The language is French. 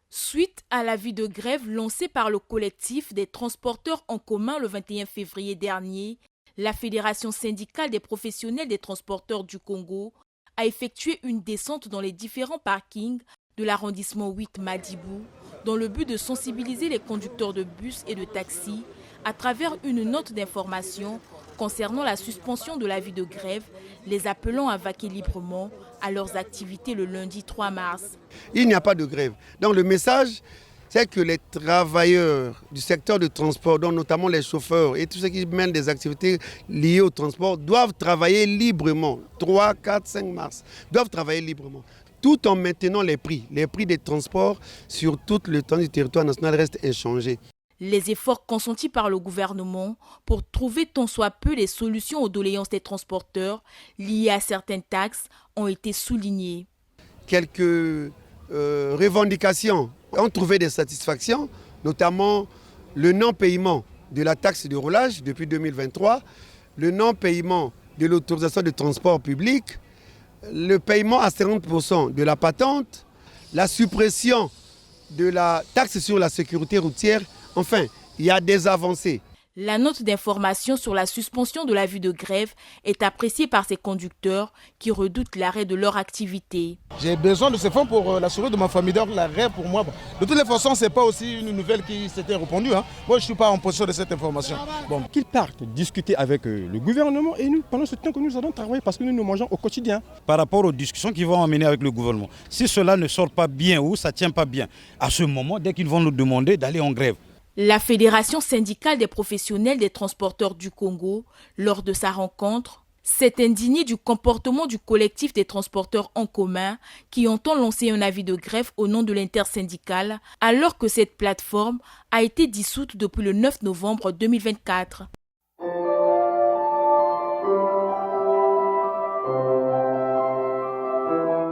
Suite à l'avis de grève lancé par le collectif des transporteurs en commun le 21 février dernier, la Fédération syndicale des professionnels des transporteurs du Congo a effectué une descente dans les différents parkings de l'arrondissement 8 Madibou dans le but de sensibiliser les conducteurs de bus et de taxis à travers une note d'information concernant la suspension de l'avis de grève, les appelant à vaquer librement à leurs activités le lundi 3 mars. Il n'y a pas de grève. Donc le message, c'est que les travailleurs du secteur de transport, dont notamment les chauffeurs et tous ceux qui mènent des activités liées au transport, doivent travailler librement. 3, 4, 5 mars, doivent travailler librement. Tout en maintenant les prix. Les prix des transports sur tout le temps du territoire national restent inchangés. Les efforts consentis par le gouvernement pour trouver tant soit peu les solutions aux doléances des transporteurs liées à certaines taxes ont été soulignés. Quelques revendications ont trouvé des satisfactions, notamment le non-paiement de la taxe de roulage depuis 2023, le non-paiement de l'autorisation de transport public, le paiement à 50% de la patente, la suppression de la taxe sur la sécurité routière. Enfin, il y a des avancées. La note d'information sur la suspension de l'avis de grève est appréciée par ces conducteurs qui redoutent l'arrêt de leur activité. J'ai besoin de ce fonds pour la survie de ma famille, donc l'arrêt pour moi. De toutes les façons, ce n'est pas aussi une nouvelle qui s'était répandue. Moi, je ne suis pas en possession de cette information. Bon. Qu'ils partent discuter avec le gouvernement et nous, pendant ce temps que nous allons travailler parce que nous nous mangeons au quotidien. Par rapport aux discussions qu'ils vont emmener avec le gouvernement, si cela ne sort pas bien ou ça ne tient pas bien, à ce moment, dès qu'ils vont nous demander d'aller en grève, la Fédération syndicale des professionnels des transporteurs du Congo, lors de sa rencontre, s'est indignée du comportement du collectif des transporteurs en commun qui entend lancer un avis de grève au nom de l'intersyndicale alors que cette plateforme a été dissoute depuis le 9 novembre 2024.